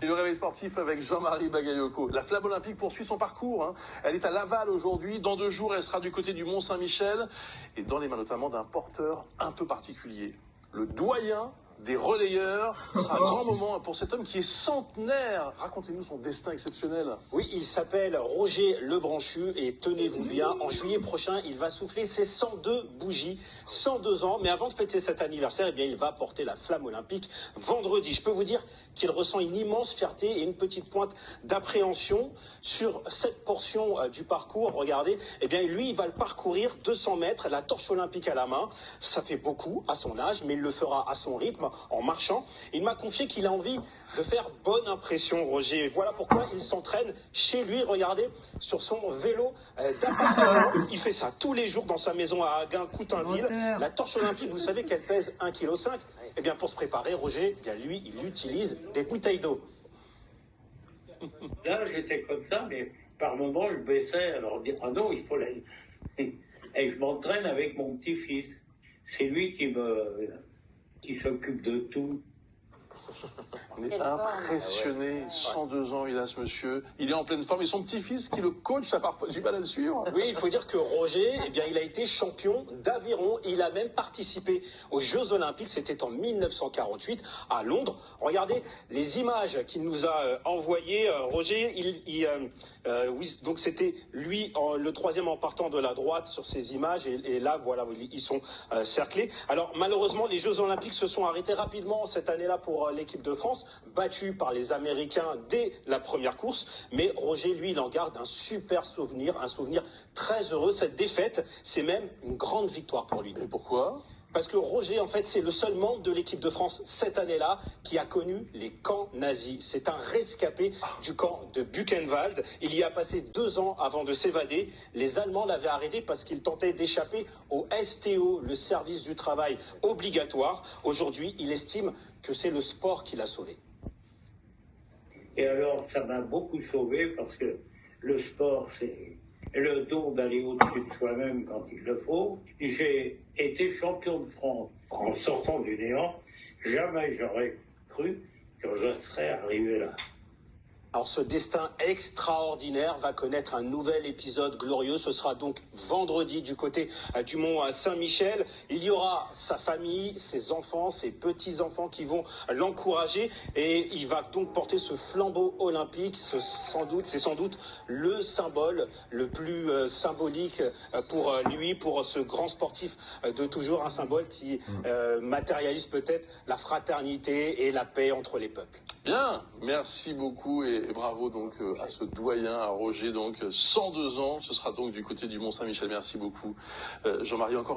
Et le réveil sportif avec Jean-Marie Bagayoko. La flamme olympique poursuit son parcours, hein. Elle est à Laval aujourd'hui. Dans 2 jours, elle sera du côté du Mont-Saint-Michel. Et dans les mains notamment d'un porteur un peu particulier. Le doyen des relayeurs. Ce sera un grand moment pour cet homme qui est centenaire. Racontez-nous son destin exceptionnel. Oui, il s'appelle Roger Lebranchu et tenez-vous bien, en juillet prochain, il va souffler ses 102 bougies, 102 ans. Mais avant de fêter cet anniversaire, eh bien, il va porter la flamme olympique vendredi. Je peux vous dire qu'il ressent une immense fierté et une petite pointe d'appréhension sur cette portion du parcours. Regardez, eh bien, lui, il va le parcourir 200 mètres, la torche olympique à la main. Ça fait beaucoup à son âge, mais il le fera à son rythme, en marchant. Il m'a confié qu'il a envie de faire bonne impression, Roger. Voilà pourquoi il s'entraîne chez lui, regardez, sur son vélo d'appartement. Il fait ça tous les jours dans sa maison à Aguin-Coutainville. La torche olympique, vous savez qu'elle pèse 1,5 kg. Eh bien, pour se préparer, Roger, eh bien, lui, il utilise des bouteilles d'eau. Là, j'étais comme ça, mais par moments, je baissais, alors dire, ah non, il faut la... Et je m'entraîne avec mon petit-fils. C'est lui qui s'occupe de tout. On est impressionné, 102 ans il a ce monsieur, il est en pleine forme et son petit-fils qui le coach a parfois du mal à le suivre. Oui, il faut dire que Roger, eh bien, il a été champion d'aviron, il a même participé aux Jeux Olympiques, c'était en 1948 à Londres. Regardez les images qu'il nous a envoyées, Roger, oui, donc c'était lui le 3e en partant de la droite sur ces images et là voilà, ils sont cerclés. Alors malheureusement les Jeux Olympiques se sont arrêtés rapidement cette année-là pour l'équipe de France, battue par les Américains dès la première course, mais Roger lui il en garde un super souvenir, un souvenir très heureux. Cette défaite c'est même une grande victoire pour lui. Et pourquoi ? Parce que Roger, en fait, c'est le seul membre de l'équipe de France cette année-là qui a connu les camps nazis. C'est un rescapé du camp de Buchenwald. Il y a passé 2 ans avant de s'évader. Les Allemands l'avaient arrêté parce qu'il tentait d'échapper au STO, le service du travail obligatoire. Aujourd'hui, il estime que c'est le sport qui l'a sauvé. Et alors, ça m'a beaucoup sauvé parce que le sport, c'est le don d'aller au-dessus de soi-même quand il le faut. J'ai été champion de France en sortant du néant. Jamais j'aurais cru que je serais arrivé là. Alors ce destin extraordinaire va connaître un nouvel épisode glorieux. Ce sera donc vendredi du côté du Mont Saint-Michel. Il y aura sa famille, ses enfants, ses petits-enfants qui vont l'encourager. Et il va donc porter ce flambeau olympique. C'est sans doute le symbole le plus symbolique pour lui, pour ce grand sportif de toujours. Un symbole qui matérialise peut-être la fraternité et la paix entre les peuples. Bien, merci beaucoup et bravo donc à ce doyen, à Roger, donc 102 ans, ce sera donc du côté du Mont-Saint-Michel. Merci beaucoup Jean-Marie encore.